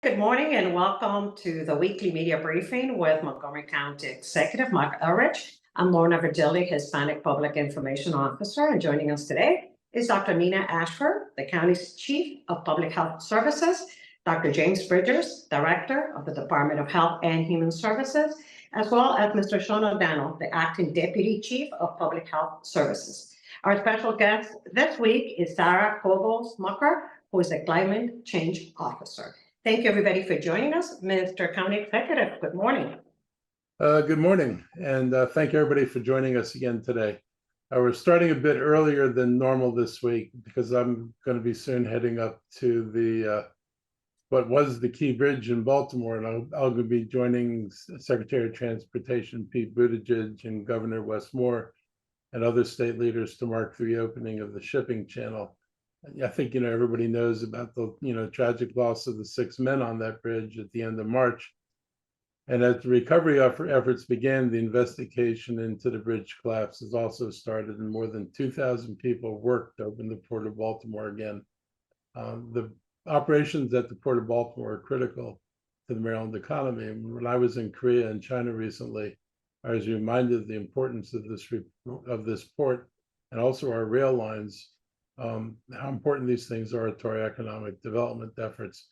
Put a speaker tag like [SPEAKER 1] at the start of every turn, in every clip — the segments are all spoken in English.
[SPEAKER 1] Good morning and welcome to the weekly media briefing with Montgomery County Executive Mark Elrich. I'm Lorna Verdilli, Hispanic Public Information Officer, and joining us today is Dr. Nina Ashford, the county's Chief of Public Health Services, Dr. James Bridgers, Director of the Department of Health and Human Services, as well as Mr. Sean O'Donnell, the Acting Deputy Chief of Public Health Services. Our special guest this week is Sarah Kogels-Mucker, who is the Climate Change Officer. Thank you, everybody, for joining us. Mr. County Executive, good morning.
[SPEAKER 2] Good morning, and thank you, everybody, for joining us again today. We're starting a bit earlier than normal this week because I'm going to be soon heading up to the what was the Key Bridge in Baltimore, and I'll be joining Secretary of Transportation Pete Buttigieg and Governor Wes Moore and other state leaders to mark the reopening of the shipping channel. I think everybody knows about the tragic loss of the 6 men on that bridge at the end of March. And as the recovery efforts began, the investigation into the bridge collapse has also started, and more than 2,000 people worked to open the Port of Baltimore again. The operations at the Port of Baltimore are critical to the Maryland economy. And when I was in Korea and China recently, I was reminded of the importance of this port and also our rail lines. How important these things are to our economic development efforts.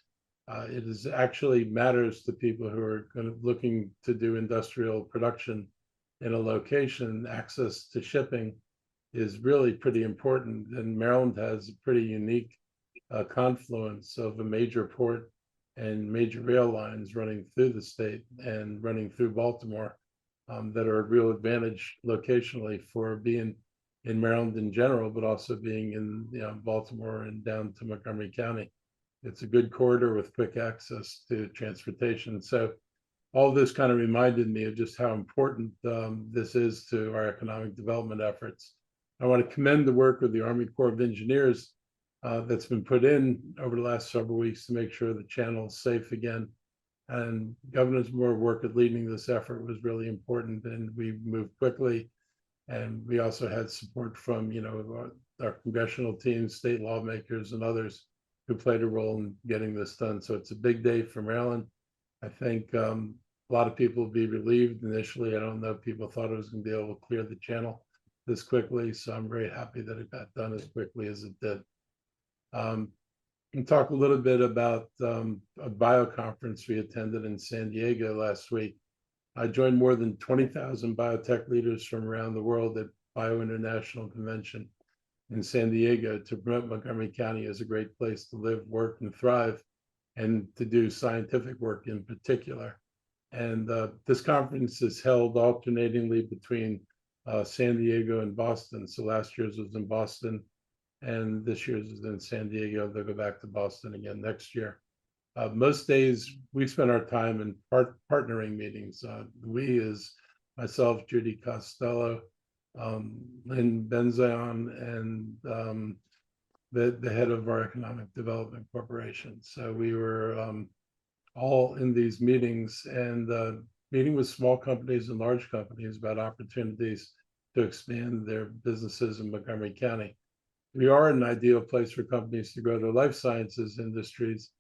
[SPEAKER 2] It actually matters to people who are looking to do industrial production in a location. Access to shipping is really pretty important, and Maryland has a pretty unique confluence of a major port and major rail lines running through the state and running through Baltimore that are a real advantage locationally for being in Maryland in general, but also being in Baltimore and down to Montgomery County. It's a good corridor with quick access to transportation. So all this kind of reminded me of just how important this is to our economic development efforts. I want to commend the work of the Army Corps of Engineers that's been put in over the last several weeks to make sure the channel is safe again. And Governor Moore's work at leading this effort was really important, and we moved quickly. And we also had support from, our congressional teams, state lawmakers, and others who played a role in getting this done. So it's a big day for Maryland. I think a lot of people will be relieved initially. I don't know if people thought it was going to be able to clear the channel this quickly. So I'm very happy that it got done as quickly as it did. And talk a little bit about a bio conference we attended in San Diego last week. I joined more than 20,000 biotech leaders from around the world at Bio International Convention in San Diego to promote Montgomery County as a great place to live, work, and thrive, and to do scientific work in particular. And this conference is held alternatingly between San Diego and Boston. So last year's was in Boston, and this year's is in San Diego. They'll go back to Boston again next year. Most days we spend our time in partnering meetings. We is myself, Judy Costello, Lynn Benzion, and the head of our Economic Development Corporation. So we were all in these meetings and meeting with small companies and large companies about opportunities to expand their businesses in Montgomery County. We are an ideal place for companies to grow their life sciences industries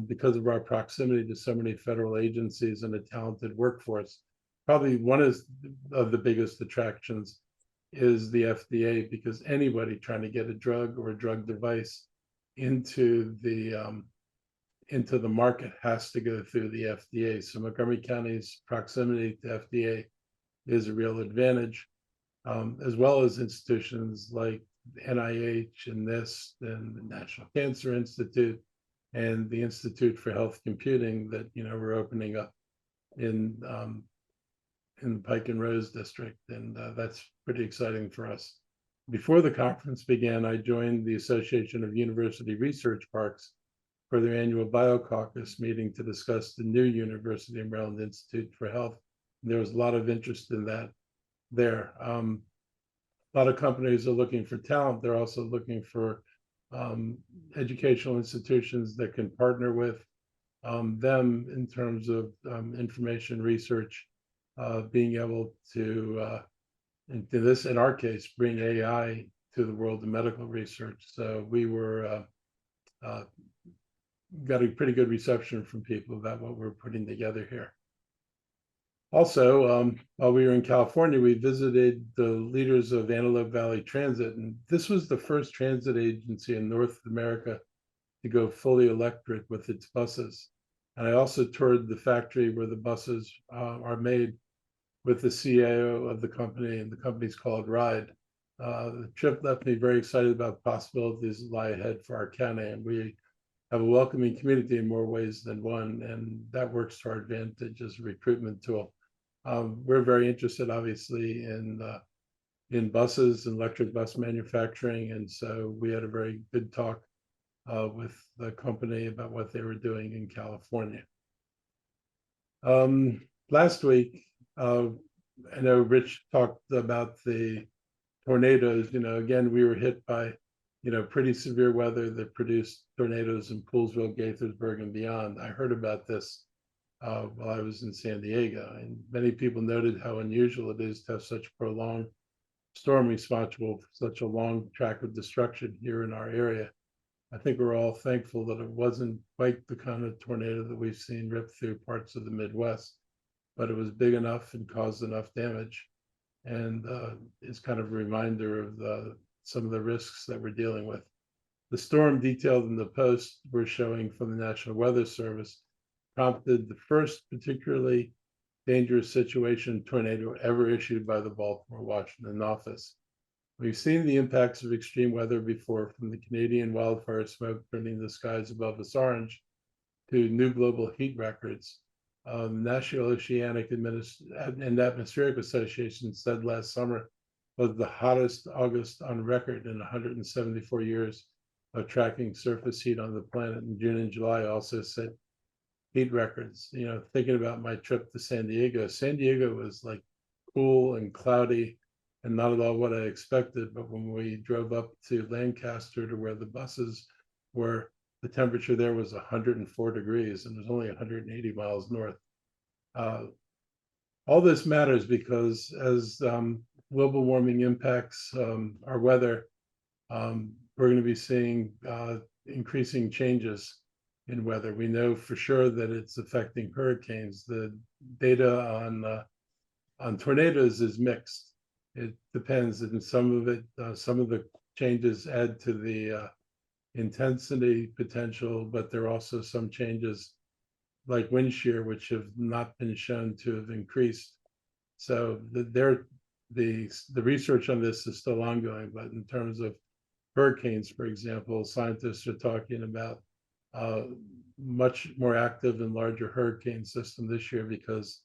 [SPEAKER 2] because of our proximity to so many federal agencies and a talented workforce. Probably one of the biggest attractions is the FDA, because anybody trying to get a drug or a drug device into the market has to go through the FDA. So Montgomery County's proximity to FDA is a real advantage, as well as institutions like NIH and NIST and the National Cancer Institute and the Institute for Health Computing that we're opening up in the Pike and Rose district, and that's pretty exciting for us. Before the conference began, I joined the Association of University Research Parks for their annual BioCaucus meeting to discuss the new University of Maryland Institute for Health. And there was a lot of interest in that there. A lot of companies are looking for talent. They're also looking for educational institutions that can partner with them in terms of information research, being able to, in our case, bring AI to the world of medical research. So we were got a pretty good reception from people about what we're putting together here. Also, while we were in California, we visited the leaders of Antelope Valley Transit, and this was the first transit agency in North America to go fully electric with its buses. And I also toured the factory where the buses are made with the CAO of the company, and the company's called Ride. The trip left me very excited about the possibilities that lie ahead for our county, and we have a welcoming community in more ways than one, and that works to our advantage as a recruitment tool. We're very interested, obviously, in buses and electric bus manufacturing, and so we had a very good talk with the company about what they were doing in California. Last week, I know Rich talked about the tornadoes. You know, again, we were hit by, you know, pretty severe weather that produced tornadoes in Poolesville, Gaithersburg, and beyond. I heard about this while I was in San Diego, and many people noted how unusual it is to have such prolonged storm responsible for such a long track of destruction here in our area. I think we're all thankful that it wasn't quite the kind of tornado that we've seen rip through parts of the Midwest, but it was big enough and caused enough damage, and is kind of a reminder of some of the risks that we're dealing with. The storm detailed in the Post we're showing from the National Weather Service prompted the first particularly dangerous situation tornado ever issued by the Baltimore Washington office. We've seen the impacts of extreme weather before, from the Canadian wildfire smoke turning the skies above us orange to new global heat records. National Oceanic and Atmospheric Association said last summer was the hottest August on record in 174 years of tracking surface heat on the planet. In June and July also set heat records. You know, thinking about my trip to San Diego was like cool and cloudy and not at all what I expected. But when we drove up to Lancaster to where the buses were, the temperature there was 104 degrees and it was only 180 miles north. All this matters because as global warming impacts our weather, we're going to be seeing increasing changes in weather. We know for sure that it's affecting hurricanes. The data on tornadoes is mixed. It depends, and some of the changes add to the intensity potential, but there are also some changes like wind shear, which have not been shown to have increased. So the research on this is still ongoing, but in terms of hurricanes, for example, scientists are talking about much more active and larger hurricane system this year because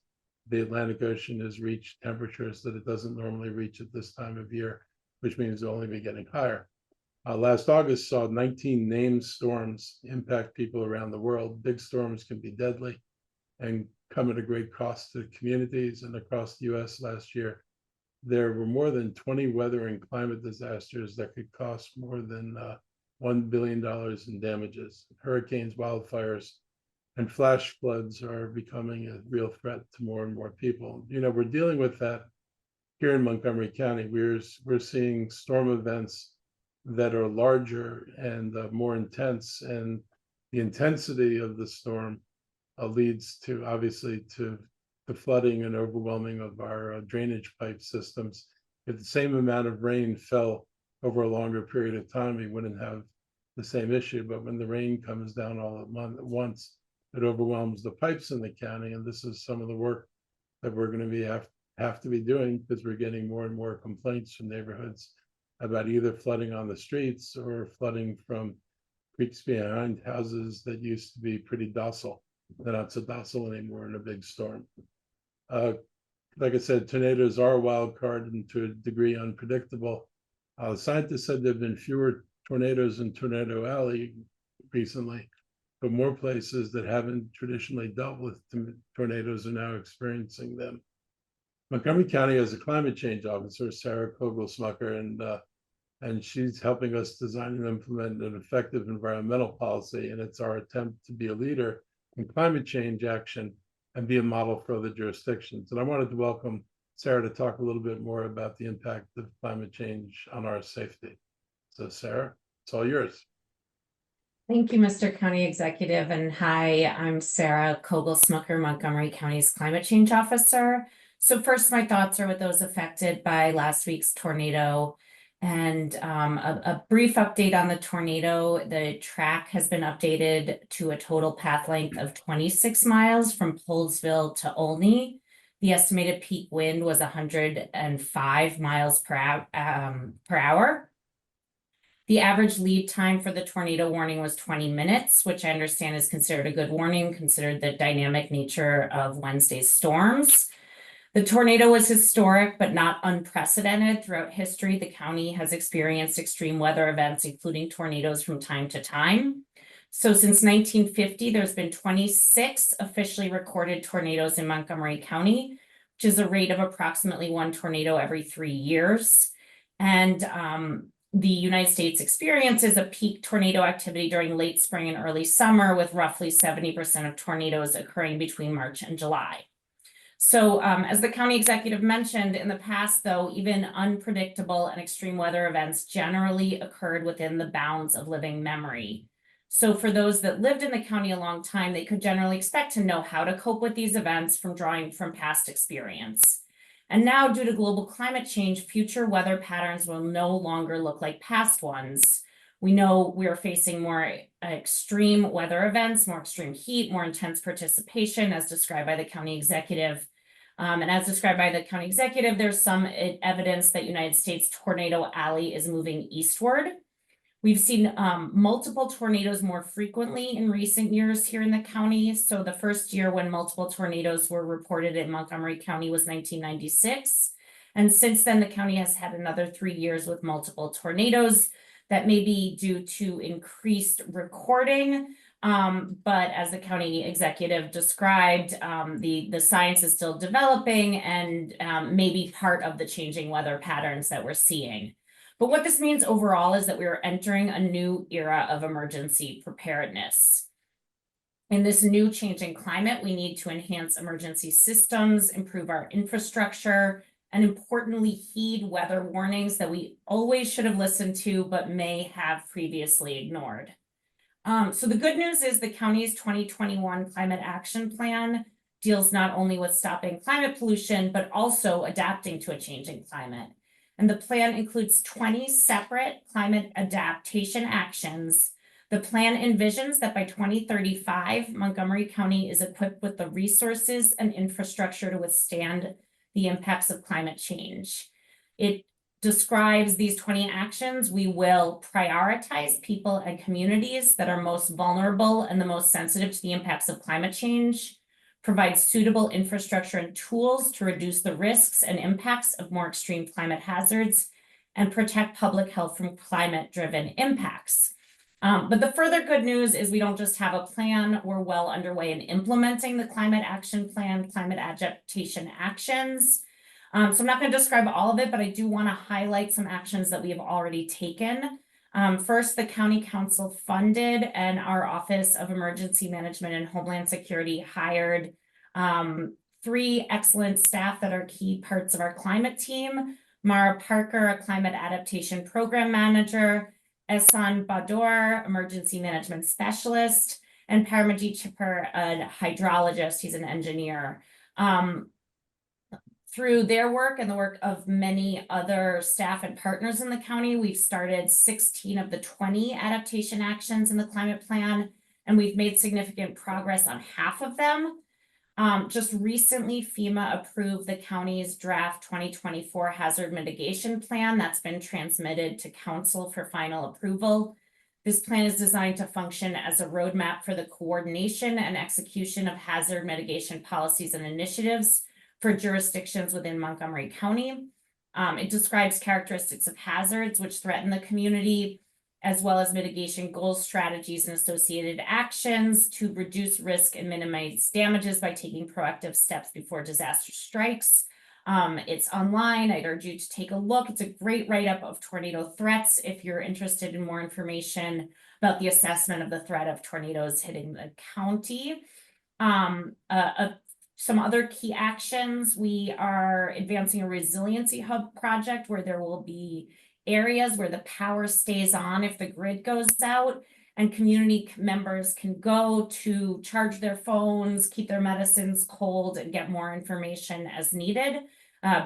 [SPEAKER 2] the Atlantic Ocean has reached temperatures that it doesn't normally reach at this time of year, which means it'll only be getting higher. Last August saw 19 named storms impact people around the world. Big storms can be deadly and come at a great cost to communities. And across the US last year, there were more than 20 weather and climate disasters that could cost more than $1 billion in damages. Hurricanes, wildfires, and flash floods are becoming a real threat to more and more people. You know, we're dealing with that here in Montgomery County. We're seeing storm events that are larger and more intense, and the intensity of the storm leads to, obviously, to the flooding and overwhelming of our drainage pipe systems. If the same amount of rain fell over a longer period of time, we wouldn't have the same issue. But when the rain comes down all at once, it overwhelms the pipes in the county, and this is some of the work that we're going to have to be doing because we're getting more and more complaints from neighborhoods about either flooding on the streets or flooding from creeks behind houses that used to be pretty docile. They're not so docile anymore in a big storm. Like I said, tornadoes are a wild card and to a degree unpredictable. Scientists said there have been fewer tornadoes in Tornado Alley recently, but more places that haven't traditionally dealt with tornadoes are now experiencing them. Montgomery County has a climate change officer, Sarah Kogel-Smucker, and she's helping us design and implement an effective environmental policy. And it's our attempt to be a leader in climate change action and be a model for other jurisdictions. And I wanted to welcome Sarah to talk a little bit more about the impact of climate change on our safety. So Sarah, it's all yours.
[SPEAKER 3] Thank you, Mr. County Executive, and hi, I'm Sarah Kogel-Smucker, Montgomery County's Climate Change Officer. So first, my thoughts are with those affected by last week's tornado, and a brief update on the tornado. The track has been updated to a total path length of 26 miles from Polesville to Olney. The estimated peak wind was 105 miles per hour. The average lead time for the tornado warning was 20 minutes, which I understand is considered a good warning, considered the dynamic nature of Wednesday's storms. The tornado was historic, but not unprecedented. Throughout history, the county has experienced extreme weather events, including tornadoes from time to time. So since 1950, there's been 26 officially recorded tornadoes in Montgomery County, which is a rate of approximately one tornado every 3 years. And the United States experiences a peak tornado activity during late spring and early summer, with roughly 70% of tornadoes occurring between March and July. So as the county executive mentioned, in the past, though, even unpredictable and extreme weather events generally occurred within the bounds of living memory. So for those that lived in the county a long time, they could generally expect to know how to cope with these events from drawing from past experience. And now, due to global climate change, future weather patterns will no longer look like past ones. We know we are facing more extreme weather events, more extreme heat, more intense participation, as described by the county executive. And as described by the county executive, there's some evidence that United States Tornado Alley is moving eastward. We've seen multiple tornadoes more frequently in recent years here in the county. So the first year when multiple tornadoes were reported in Montgomery County was 1996. And since then, the county has had another 3 years with multiple tornadoes. That may be due to increased recording. But as the county executive described, the science is still developing and may be part of the changing weather patterns that we're seeing. But what this means overall is that we are entering a new era of emergency preparedness. In this new changing climate, we need to enhance emergency systems, improve our infrastructure, and importantly, heed weather warnings that we always should have listened to, but may have previously ignored. So the good news is the county's 2021 Climate Action Plan deals not only with stopping climate pollution, but also adapting to a changing climate. And the plan includes 20 separate climate adaptation actions. The plan envisions that by 2035, Montgomery County is equipped with the resources and infrastructure to withstand the impacts of climate change. It describes these 20 actions. We will prioritize people and communities that are most vulnerable and the most sensitive to the impacts of climate change, provide suitable infrastructure and tools to reduce the risks and impacts of more extreme climate hazards, and protect public health from climate-driven impacts. But the further good news is we don't just have a plan, we're well underway in implementing the Climate Action Plan, climate adaptation actions. So I'm not going to describe all of it, but I do want to highlight some actions that we have already taken. First, the County Council funded and our Office of Emergency Management and Homeland Security hired 3 excellent staff that are key parts of our climate team. Mara Parker, a climate adaptation program manager, Ehsan Bador, emergency management specialist, and Paramajit Chipper, a hydrologist. He's an engineer. Through their work and the work of many other staff and partners in the county, we've started 16 of the 20 adaptation actions in the climate plan, and we've made significant progress on half of them. Just recently, FEMA approved the county's draft 2024 hazard mitigation plan that's been transmitted to council for final approval. This plan is designed to function as a roadmap for the coordination and execution of hazard mitigation policies and initiatives for jurisdictions within Montgomery County. It describes characteristics of hazards which threaten the community, as well as mitigation goals, strategies, and associated actions to reduce risk and minimize damages by taking proactive steps before disaster strikes. It's online. I'd urge you to take a look. It's a great write-up of tornado threats if you're interested in more information about the assessment of the threat of tornadoes hitting the county. Some other key actions: we are advancing a resiliency hub project where there will be areas where the power stays on if the grid goes out, and community members can go to charge their phones, keep their medicines cold, and get more information as needed,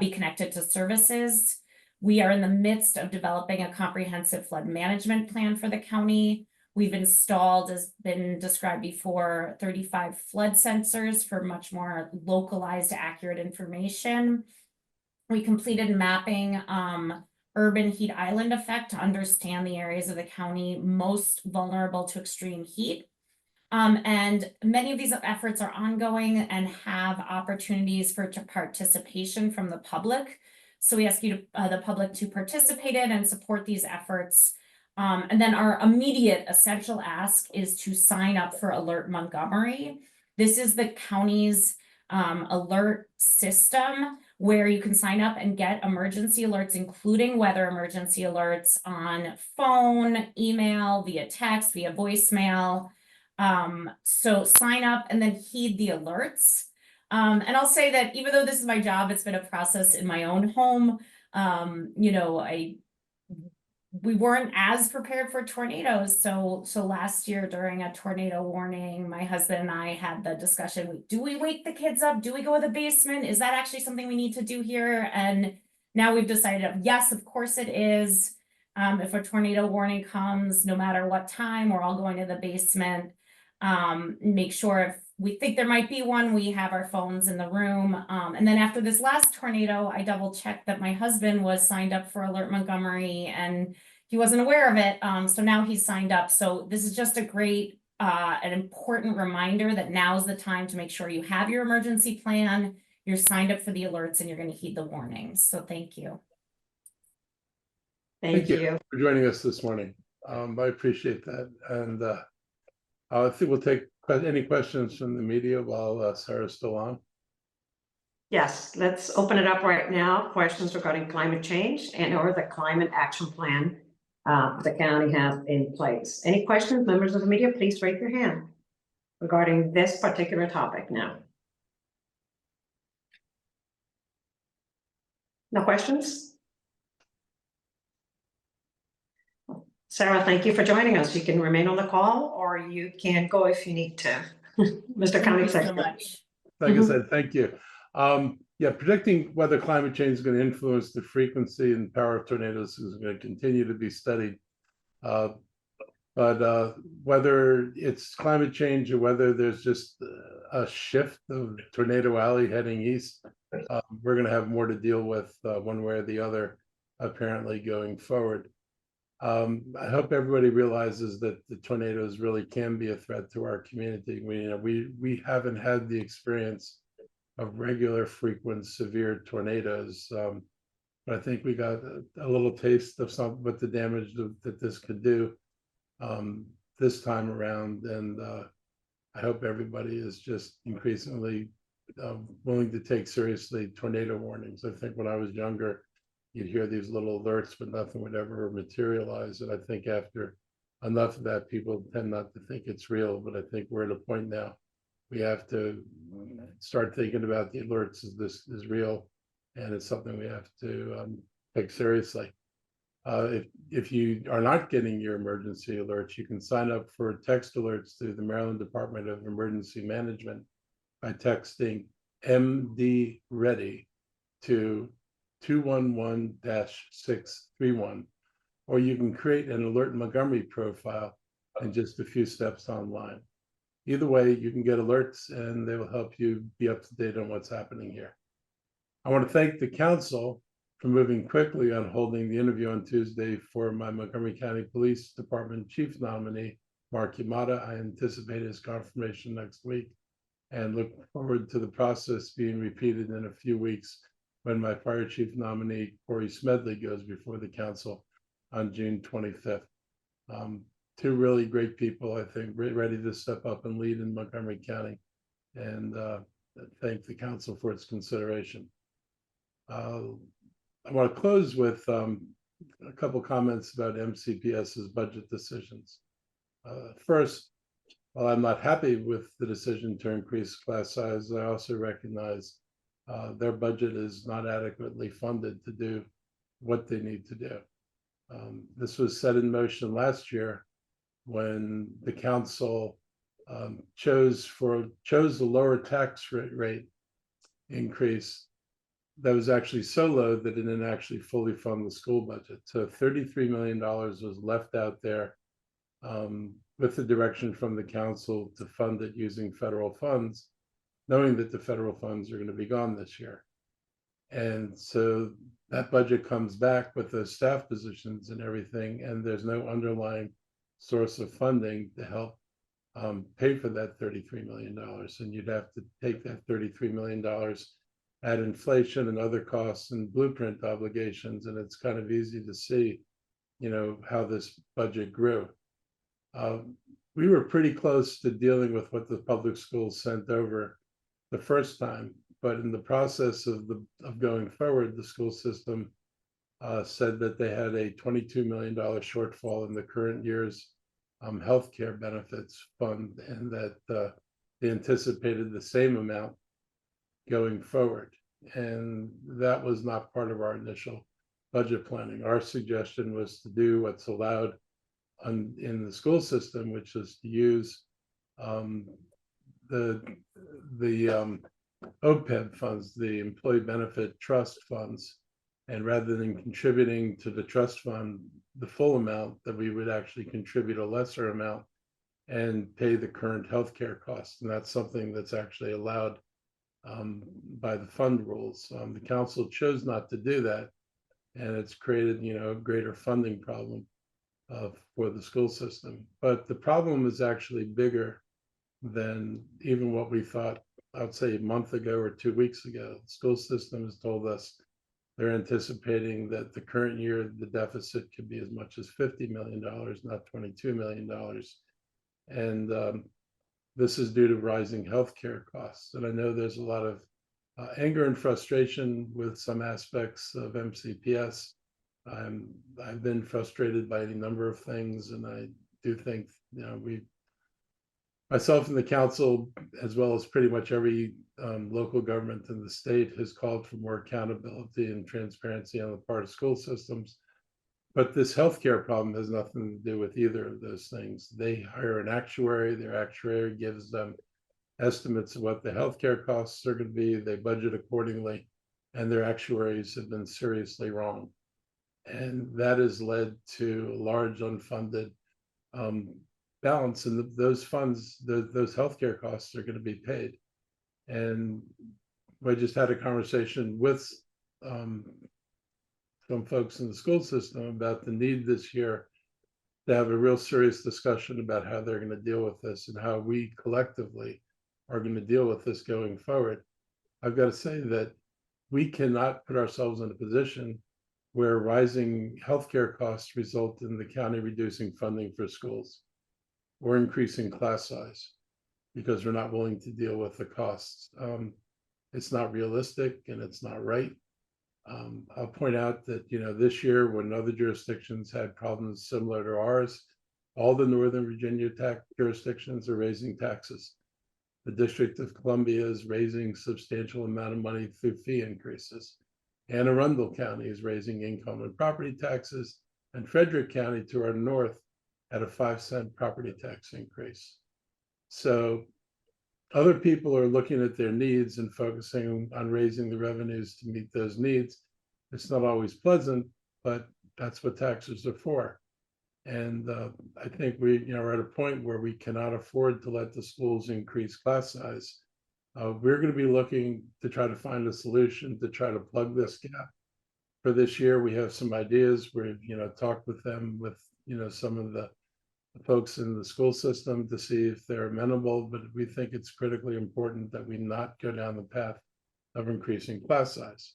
[SPEAKER 3] be connected to services. We are in the midst of developing a comprehensive flood management plan for the county. We've installed, as been described before, 35 flood sensors for much more localized, accurate information. We completed mapping urban heat island effect to understand the areas of the county most vulnerable to extreme heat. And many of these efforts are ongoing and have opportunities for participation from the public. So we ask you to, the public to participate in and support these efforts. And then our immediate essential ask is to sign up for Alert Montgomery. This is the county's alert system where you can sign up and get emergency alerts, including weather emergency alerts on phone, email, via text, via voicemail. So sign up and then heed the alerts. And I'll say that even though this is my job, it's been a process in my own home. You know, we weren't as prepared for tornadoes. So last year during a tornado warning, my husband and I had the discussion, do we wake the kids up? Do we go to the basement? Is that actually something we need to do here? And now we've decided, yes, of course it is. If a tornado warning comes, no matter what time, we're all going to the basement. Make sure if we think there might be one, we have our phones in the room. And then after this last tornado, I double checked that my husband was signed up for Alert Montgomery and he wasn't aware of it. So now he's signed up. So this is just a great, an important reminder that now's the time to make sure you have your emergency plan, you're signed up for the alerts, and you're going to heed the warnings. So thank you.
[SPEAKER 1] Thank you
[SPEAKER 2] for joining us this morning. I appreciate that. And I think we'll take any questions from the media while Sarah's still on.
[SPEAKER 1] Yes, let's open it up right now. Questions regarding climate change and or the climate action plan the county has in place. Any questions, members of the media, please raise your hand regarding this particular topic now. No questions? Sarah, thank you for joining us. You can remain on the call or you can go if you need to. Mr. County Secretary.
[SPEAKER 3] So much.
[SPEAKER 2] Like I said, thank you. Yeah, predicting whether climate change is going to influence the frequency and power of tornadoes is going to continue to be studied. But whether it's climate change or whether there's just a shift of Tornado Alley heading east, we're going to have more to deal with one way or the other, apparently going forward. I hope everybody realizes that the tornadoes really can be a threat to our community. We haven't had the experience of regular, frequent, severe tornadoes. But I think we got a little taste of what the damage that this could do this time around. And I hope everybody is just increasingly willing to take seriously tornado warnings. I think when I was younger, you'd hear these little alerts, but nothing would ever materialize. And I think after enough of that, people tend not to think it's real. But I think we're at a point now we have to start thinking about the alerts as this is real, and it's something we have to take seriously. If you are not getting your emergency alerts, you can sign up for text alerts through the Maryland Department of Emergency Management by texting MD Ready to 211-631, or you can create an Alert Montgomery profile in just a few steps online. Either way, you can get alerts and they will help you be up to date on what's happening here. I want to thank the council for moving quickly on holding the interview on Tuesday for my Montgomery County Police Department Chief nominee, Mark Yamada. I anticipate his confirmation next week and look forward to the process being repeated in a few weeks when my fire chief nominee, Corey Smedley, goes before the council on June 25th. Two really great people, I think, ready to step up and lead in Montgomery County, and thank the council for its consideration. I want to close with a couple comments about MCPS's budget decisions. First, while I'm not happy with the decision to increase class size, I also recognize their budget is not adequately funded to do what they need to do. This was set in motion last year when the council chose the lower tax rate increase that was actually so low that it didn't actually fully fund the school budget. So $33 million was left out there with the direction from the council to fund it using federal funds, knowing that the federal funds are going to be gone this year. And so that budget comes back with those staff positions and everything, and there's no underlying source of funding to help pay for that $33 million. And you'd have to take that $33 million, add inflation and other costs and blueprint obligations, and it's kind of easy to see, how this budget grew. We were pretty close to dealing with what the public schools sent over the first time, but in the process of going forward, the school system said that they had a $22 million shortfall in the current year's healthcare benefits fund, and that they anticipated the same amount going forward. And that was not part of our initial budget planning. Our suggestion was to do what's allowed in the school system, which is to use the OPEB funds, the Employee Benefit Trust funds, and rather than contributing to the trust fund the full amount, that we would actually contribute a lesser amount and pay the current healthcare costs. And that's something that's actually allowed by the fund rules. The council chose not to do that, and it's created, a greater funding problem for the school system. But the problem is actually bigger than even what we thought, I'd say a month ago or 2 weeks ago. The school system has told us they're anticipating that the current year, the deficit could be as much as $50 million, not $22 million. And this is due to rising healthcare costs. And I know there's a lot of anger and frustration with some aspects of MCPS. I've been frustrated by any number of things, and I do think, myself and the council, as well as pretty much every local government in the state, has called for more accountability and transparency on the part of school systems. But this healthcare problem has nothing to do with either of those things. They hire an actuary, their actuary gives them estimates of what the healthcare costs are going to be, they budget accordingly, and their actuaries have been seriously wrong. And that has led to a large unfunded balance, and those funds, those healthcare costs are going to be paid. And I just had a conversation with some folks in the school system about the need this year to have a real serious discussion about how they're going to deal with this and how we collectively are going to deal with this going forward. I've got to say that we cannot put ourselves in a position where rising healthcare costs result in the county reducing funding for schools or increasing class size because we're not willing to deal with the costs. It's not realistic and it's not right. I'll point out that, this year when other jurisdictions had problems similar to ours, all the Northern Virginia tax jurisdictions are raising taxes. The District of Columbia is raising substantial amount of money through fee increases. Anne Arundel County is raising income and property taxes, and Frederick County to our north had a 5-cent property tax increase. So other people are looking at their needs and focusing on raising the revenues to meet those needs. It's not always pleasant, but that's what taxes are for. And I think we're at a point where we cannot afford to let the schools increase class size. We're going to be looking to try to find a solution to try to plug this gap. For this year, we have some ideas. We've talked with them, with some of the folks in the school system to see if they're amenable, but we think it's critically important that we not go down the path of increasing class size.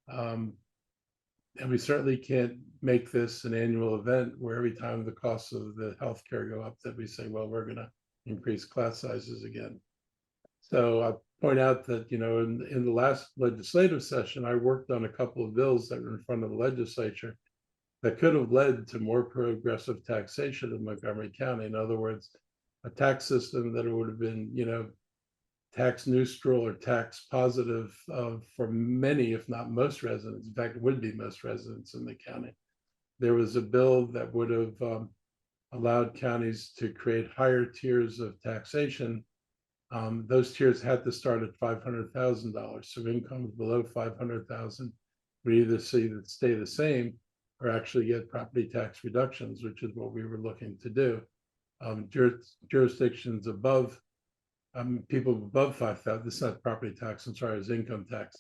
[SPEAKER 2] And we certainly can't make this an annual event where every time the costs of the healthcare go up that we say, well, we're going to increase class sizes again. So I'll point out that, in the last legislative session, I worked on a couple of bills that were in front of the legislature that could have led to more progressive taxation in Montgomery County. In other words, a tax system that would have been, tax neutral or tax positive for many, if not most residents. In fact, it would be most residents in the county. There was a bill that would have allowed counties to create higher tiers of taxation. Those tiers had to start at $500,000. So incomes below $500,000 would either stay the same or actually get property tax reductions, which is what we were looking to do. Jurisdictions above, people above 5,000, this is not property tax, I'm sorry, it's income tax.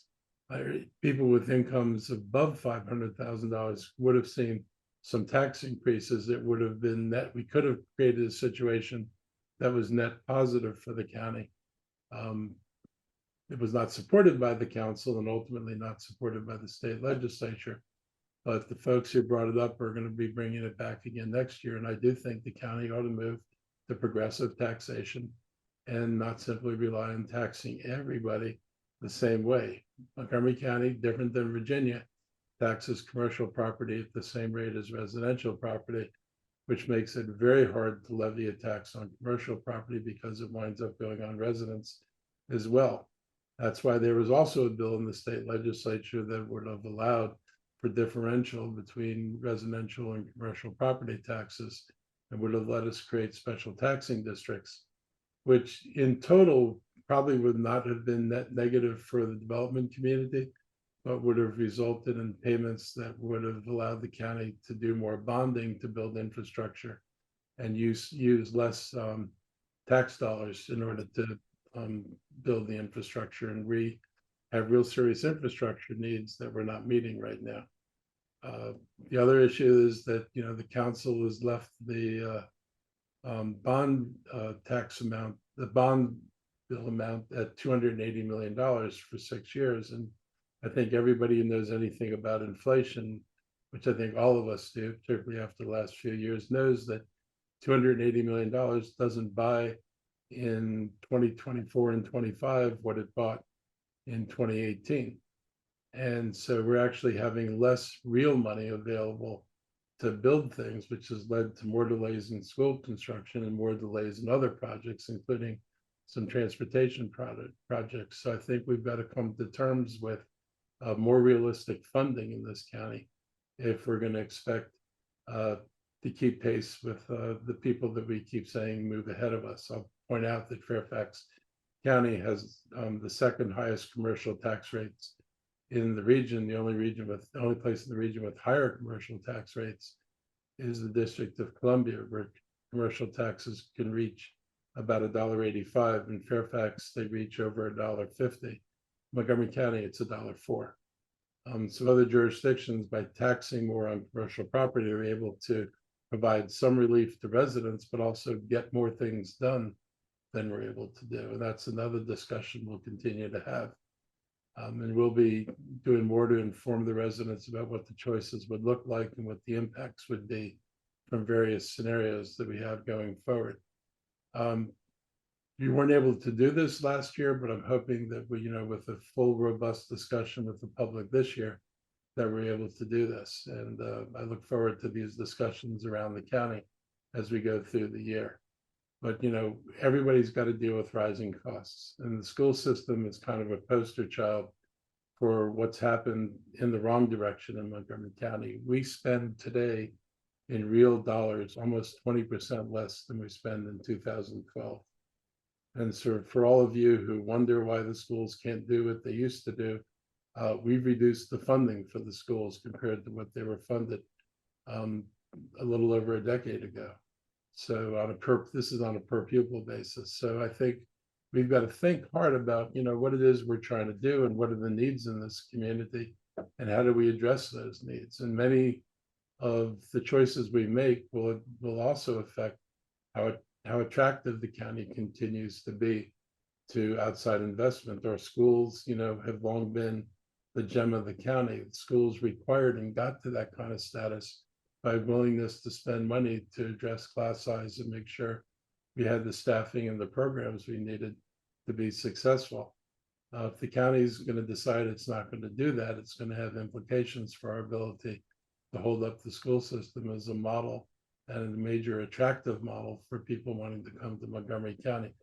[SPEAKER 2] People with incomes above $500,000 would have seen some tax increases. It would have been net. We could have created a situation that was net positive for the county. It was not supported by the council and ultimately not supported by the state legislature. But the folks who brought it up are going to be bringing it back again next year. And I do think the county ought to move to progressive taxation and not simply rely on taxing everybody the same way. Montgomery County, different than Virginia, taxes commercial property at the same rate as residential property, which makes it very hard to levy a tax on commercial property because it winds up going on residents as well. That's why there was also a bill in the state legislature that would have allowed for differential between residential and commercial property taxes and would have let us create special taxing districts, which in total probably would not have been net negative for the development community, but would have resulted in payments that would have allowed the county to do more bonding to build infrastructure and use less tax dollars in order to build the infrastructure and have real serious infrastructure needs that we're not meeting right now. The other issue is that, you know, the council has left the bond tax amount, the bond bill amount at $280 million for 6 years. And I think everybody who knows anything about inflation, which I think all of us do, particularly after the last few years, knows that $280 million doesn't buy in 2024 and 25 what it bought in 2018. And so we're actually having less real money available to build things, which has led to more delays in school construction and more delays in other projects, including some transportation projects. So I think we've got to come to terms with more realistic funding in this county if we're going to expect to keep pace with the people that we keep saying move ahead of us. I'll point out that Fairfax County has the second highest commercial tax rates in the region. The only place in the region with higher commercial tax rates is the District of Columbia, where commercial taxes can reach about $1.85. In Fairfax, they reach over $1.50. Montgomery County, it's $1.04. Some other jurisdictions, by taxing more on commercial property, are able to provide some relief to residents, but also get more things done than we're able to do. And that's another discussion we'll continue to have. And we'll be doing more to inform the residents about what the choices would look like and what the impacts would be from various scenarios that we have going forward. You weren't able to do this last year, but I'm hoping that we, with a full, robust discussion with the public this year, that we're able to do this. And I look forward to these discussions around the county as we go through the year. But, everybody's got to deal with rising costs. And the school system is kind of a poster child for what's happened in the wrong direction in Montgomery County. We spend today in real dollars almost 20% less than we spend in 2012. And so for all of you who wonder why the schools can't do what they used to do, we've reduced the funding for the schools compared to what they were funded a little over a decade ago. So this is on a per pupil basis. So I think we've got to think hard about, what it is we're trying to do and what are the needs in this community and how do we address those needs. And many of the choices we make will also affect how attractive the county continues to be to outside investment. Our schools, have long been the gem of the county. The schools required and got to that kind of status by willingness to spend money to address class size and make sure we had the staffing and the programs we needed to be successful. If the county is going to decide it's not going to do that, it's going to have implications for our ability to hold up the school system as a model and a major attractive model for people wanting to come to Montgomery County.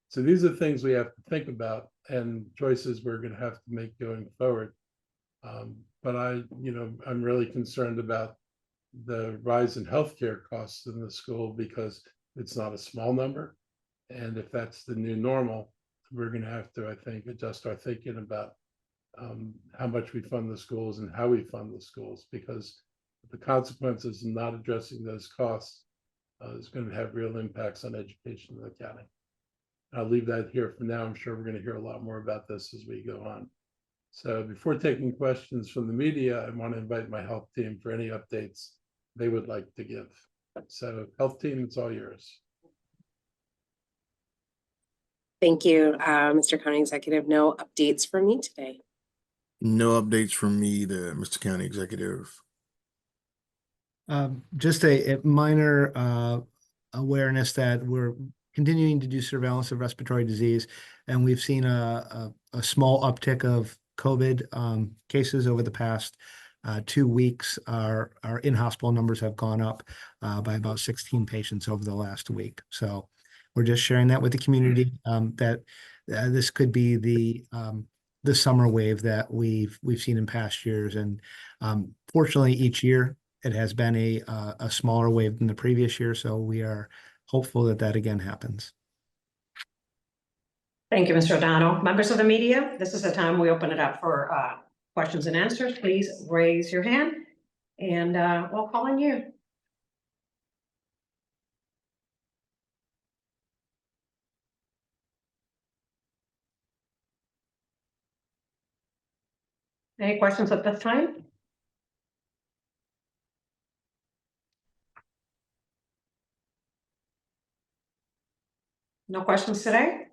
[SPEAKER 2] So these are things we have to think about and choices we're going to have to make going forward. But I'm really concerned about the rise in healthcare costs in the school because it's not a small number. And if that's the new normal, we're going to have to, I think, adjust our thinking about how much we fund the schools and how we fund the schools, because the consequences of not addressing those costs is going to have real impacts on education in the county. I'll leave that here for now. I'm sure we're going to hear a lot more about this as we go on. So before taking questions from the media, I want to invite my health team for any updates they would like to give. So health team, it's all yours.
[SPEAKER 4] Thank you, Mr. County Executive. No updates from me today.
[SPEAKER 5] No updates from me, Mr. County Executive.
[SPEAKER 6] Just a minor awareness that we're continuing to do surveillance of respiratory disease, and we've seen a small uptick of COVID cases over the past 2 weeks. Our in-hospital numbers have gone up by about 16 patients over the last week. So we're just sharing that with the community, that this could be the summer wave that we've seen in past years. And fortunately, each year it has been a smaller wave than the previous year. So we are hopeful that that again happens.
[SPEAKER 1] Thank you, Mr. O'Donnell. Members of the media, this is the time we open it up for questions and answers. Please raise your hand and we'll call on you. Any questions at this time? No questions today?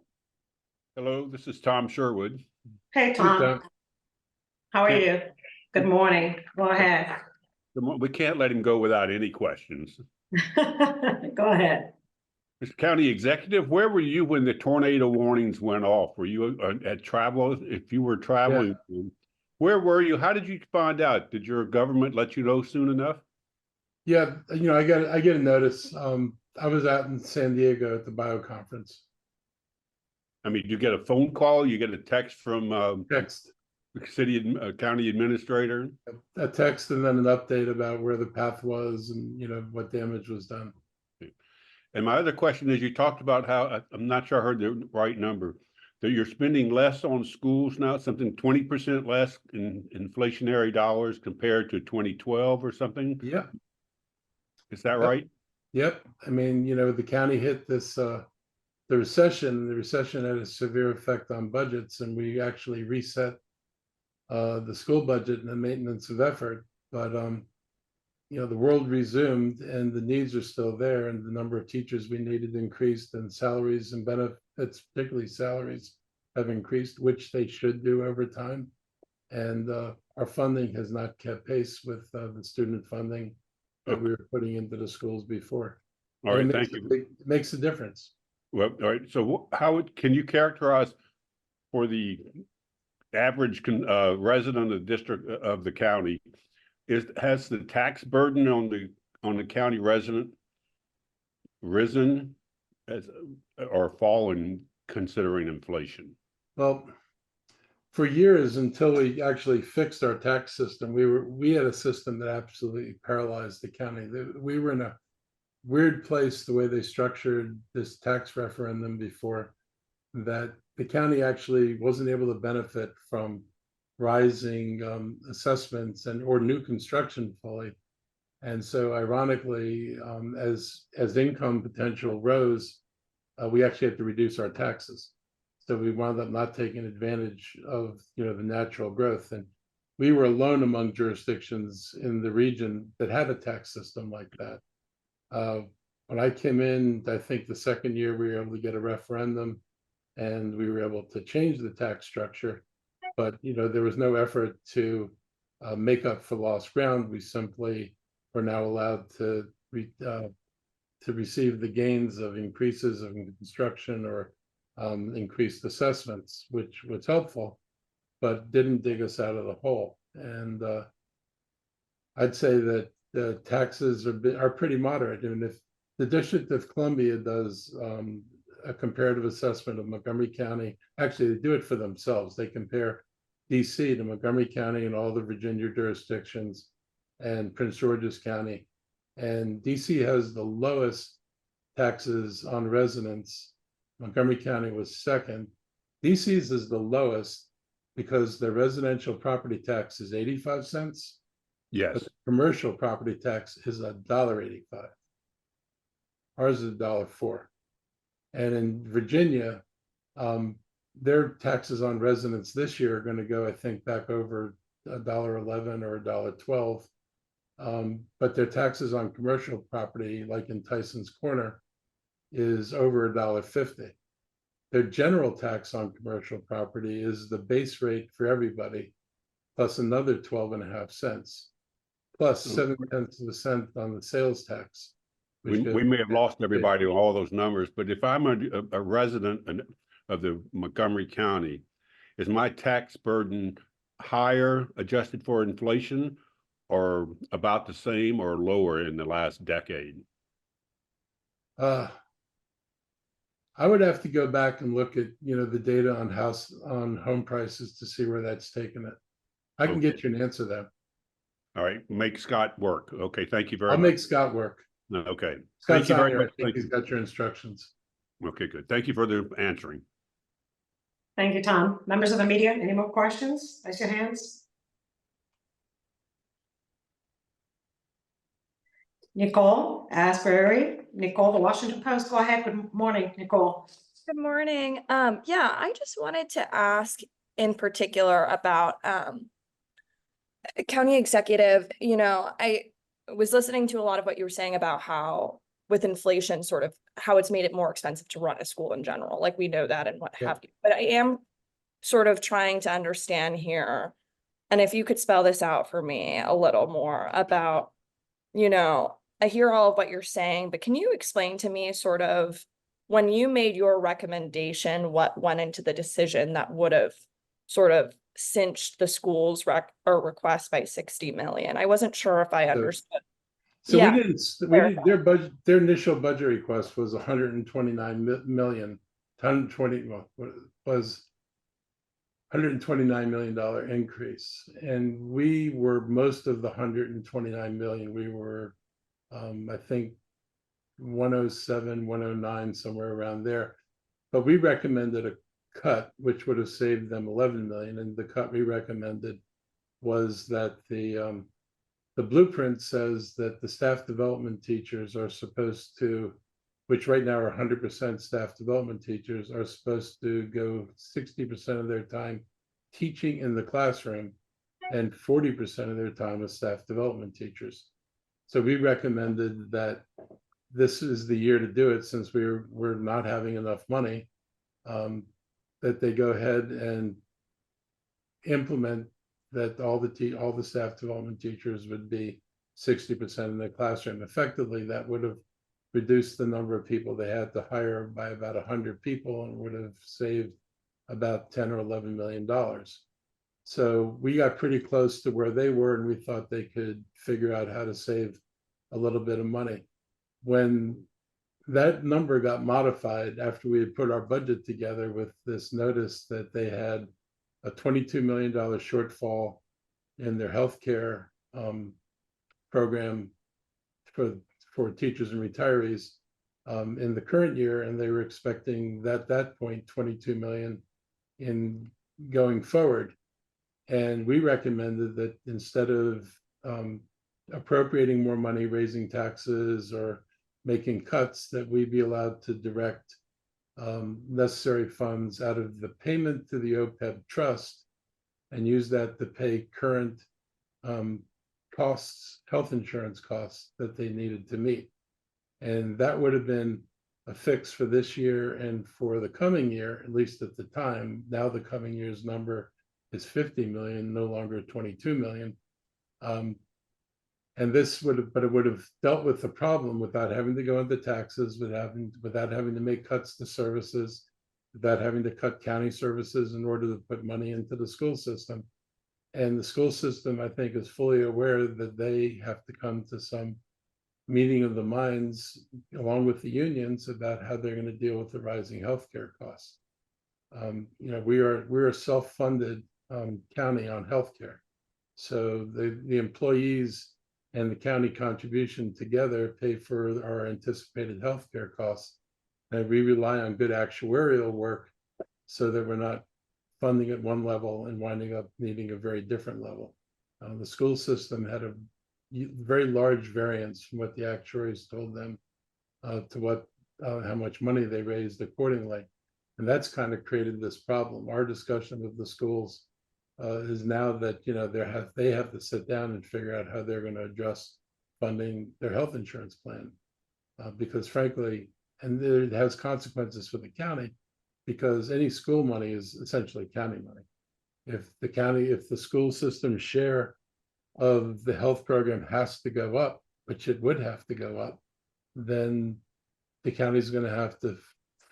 [SPEAKER 7] Hello, this is Tom Sherwood.
[SPEAKER 1] Hey, Tom.
[SPEAKER 2] Tom.
[SPEAKER 1] How are you? Good morning. Go ahead.
[SPEAKER 7] We can't let him go without any questions.
[SPEAKER 1] Go ahead.
[SPEAKER 7] Mr. County Executive, where were you when the tornado warnings went off? Were you at travel? If you were traveling, where were you? How did you find out? Did your government let you know soon enough?
[SPEAKER 2] Yeah, you know, I get a notice. I was out in San Diego at the bio conference.
[SPEAKER 7] I mean, you get a phone call, you get a text from
[SPEAKER 2] Text.
[SPEAKER 7] county administrator.
[SPEAKER 2] A text and then an update about where the path was and, you know, what damage was done.
[SPEAKER 7] And my other question is, you talked about how, I'm not sure I heard the right number, that you're spending less on schools now, something 20% less in inflationary dollars compared to 2012 or something.
[SPEAKER 2] Yeah.
[SPEAKER 7] Is that right?
[SPEAKER 2] Yep. I mean, you know, the county hit this, the recession had a severe effect on budgets, and we actually reset the school budget and the maintenance of effort. But, you know, the world resumed and the needs are still there, and the number of teachers we needed increased, and salaries and benefits, particularly salaries, have increased, which they should do over time. And our funding has not kept pace with the student funding that we were putting into the schools before.
[SPEAKER 7] All right, thank you.
[SPEAKER 2] It makes a difference.
[SPEAKER 7] Well, all right. So how can you characterize for the average resident of the district of the county, has the tax burden on the county resident risen or fallen considering inflation?
[SPEAKER 2] Well, for years, until we actually fixed our tax system, we had a system that absolutely paralyzed the county. We were in a weird place the way they structured this tax referendum before, that the county actually wasn't able to benefit from rising assessments or new construction fully. And so ironically, as income potential rose, we actually had to reduce our taxes. So we wound up not taking advantage of, you know, the natural growth. And we were alone among jurisdictions in the region that had a tax system like that. When I came in, I think the second year we were able to get a referendum and we were able to change the tax structure. But, you know, there was no effort to make up for lost ground. We simply are now allowed to receive the gains of increases of construction or increased assessments, which was helpful, but didn't dig us out of the hole. And I'd say that the taxes are pretty moderate. I mean, if the District of Columbia does a comparative assessment of Montgomery County, actually they do it for themselves. They compare DC to Montgomery County and all the Virginia jurisdictions, and Prince George's County. And DC has the lowest taxes on residents. Montgomery County was second. DC's is the lowest because the residential property tax is 85 cents.
[SPEAKER 7] Yes.
[SPEAKER 2] But the commercial property tax is $1.85. Ours is $1.04. And in Virginia, their taxes on residents this year are going to go, I think, back over $1.11 or $1.12. But their taxes on commercial property, like in Tyson's Corner, is over $1.50. Their general tax on commercial property is the base rate for everybody, plus another 12.5 cents, plus 7/10 of a cent on the sales tax.
[SPEAKER 7] We may have lost everybody on all those numbers, but if I'm a resident of the Montgomery County, is my tax burden higher adjusted for inflation, or about the same or lower in the last decade?
[SPEAKER 2] I would have to go back and look at, the data on home prices to see where that's taken it. I can get you an answer there.
[SPEAKER 7] All right, make Scott work. Okay, thank you very
[SPEAKER 2] I'll
[SPEAKER 7] much.
[SPEAKER 2] make Scott work.
[SPEAKER 7] Okay,
[SPEAKER 2] Scott's
[SPEAKER 7] thank you
[SPEAKER 2] on
[SPEAKER 7] very
[SPEAKER 2] here. I
[SPEAKER 7] much.
[SPEAKER 2] think
[SPEAKER 7] Thank
[SPEAKER 2] he's
[SPEAKER 7] you.
[SPEAKER 2] got your instructions.
[SPEAKER 7] Okay, good. Thank you for the answering.
[SPEAKER 1] Thank you, Tom. Members of the media, any more questions? Raise your hands. Nicole Asbury, Nicole, the Washington Post. Go ahead. Good morning, Nicole.
[SPEAKER 8] Good morning. Yeah, I just wanted to ask in particular about county executive. I was listening to a lot of what you were saying about how with inflation, sort of how it's made it more expensive to run a school in general. Like we know that and what have you. But I am sort of trying to understand here, and if you could spell this out for me a little more about, I hear all of what you're saying, but can you explain to me sort of when you made your recommendation, what went into the decision that would have sort of cinched the school's request by 60 million? I wasn't sure if I understood.
[SPEAKER 2] So
[SPEAKER 8] Yeah.
[SPEAKER 2] we didn't, their initial budget request was 129 million, 120, well, was $129 million increase. And we were most of the 129 million. We were, I think 107, 109, somewhere around there. But we recommended a cut, which would have saved them 11 million. And the cut we recommended was that the blueprint says that the staff development teachers are supposed to, which right now are 100% staff development teachers, are supposed to go 60% of their time teaching in the classroom and 40% of their time as staff development teachers. So we recommended that this is the year to do it, since we're not having enough money, that they go ahead and implement that all the staff development teachers would be 60% in the classroom. Effectively, that would have reduced the number of people they had to hire by about 100 people and would have saved about 10 or 11 million dollars. So we got pretty close to where they were, and we thought they could figure out how to save a little bit of money. When that number got modified after we had put our budget together with this notice that they had a $22 million shortfall in their healthcare program for teachers and retirees in the current year, and they were expecting that point 22 million in going forward. And we recommended that instead of appropriating more money, raising taxes, or making cuts, that we be allowed to direct necessary funds out of the payment to the OPEB trust and use that to pay current costs, health insurance costs that they needed to meet. And that would have been a fix for this year and for the coming year, at least at the time. Now the coming year's number is 50 million, no longer 22 million. And this would have, but it would have dealt with the problem without having to go into taxes, without having to make cuts to services, without having to cut county services in order to put money into the school system. And the school system, I think, is fully aware that they have to come to some meeting of the minds, along with the unions, about how they're going to deal with the rising healthcare costs. We're a self-funded county on healthcare, so the employees and the county contribution together pay for our anticipated healthcare costs. And we rely on good actuarial work so that we're not funding at one level and winding up needing a very different level. The school system had a very large variance from what the actuaries told them to what how much money they raised accordingly. And that's kind of created this problem. Our discussion with the schools is now that, you know, they have to sit down and figure out how they're going to address funding their health insurance plan. Because frankly, and it has consequences for the county, because any school money is essentially county money. If the school system share of the health program has to go up, which it would have to go up, then the county's going to have to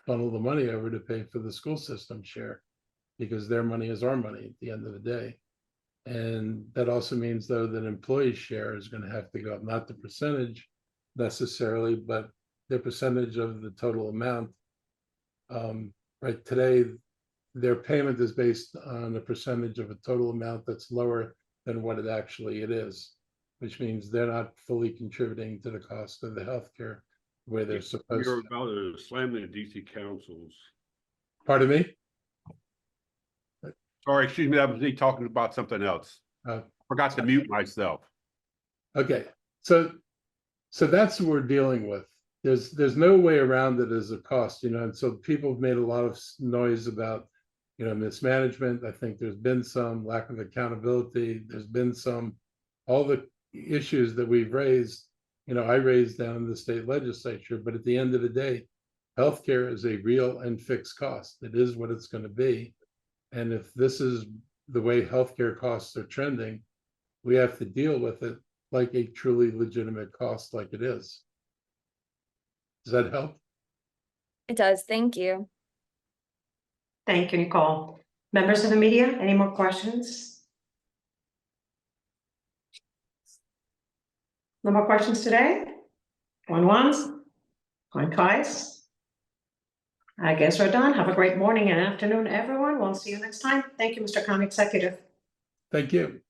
[SPEAKER 2] funnel the money over to pay for the school system share, because their money is our money at the end of the day. And that also means, though, that employee share is going to have to go up, not the percentage necessarily, but the percentage of the total amount. Right today, their payment is based on a percentage of a total amount that's lower than what it actually is, which means they're not fully contributing to the cost of the healthcare where they're supposed
[SPEAKER 7] You're
[SPEAKER 2] to.
[SPEAKER 7] about to slam the DC councils.
[SPEAKER 2] Pardon me?
[SPEAKER 7] Sorry, excuse me, I was talking about something else. Forgot to mute myself.
[SPEAKER 2] Okay, so that's what we're dealing with. There's no way around it as a cost, you know, and so people have made a lot of noise about, you know, mismanagement. I think there's been some lack of accountability. There's been all the issues that we've raised, you know, I raised down in the state legislature, but at the end of the day, healthcare is a real and fixed cost. It is what it's going to be. And if this is the way healthcare costs are trending, we have to deal with it like a truly legitimate cost, like it is. Does that help?
[SPEAKER 8] It does. Thank you.
[SPEAKER 1] Thank you, Nicole. Members of the media, any more questions? No more questions today? Going once, going twice. I guess we're done. Have a great morning and afternoon, everyone. We'll see you next time. Thank you, Mr. County Executive.
[SPEAKER 2] Thank you.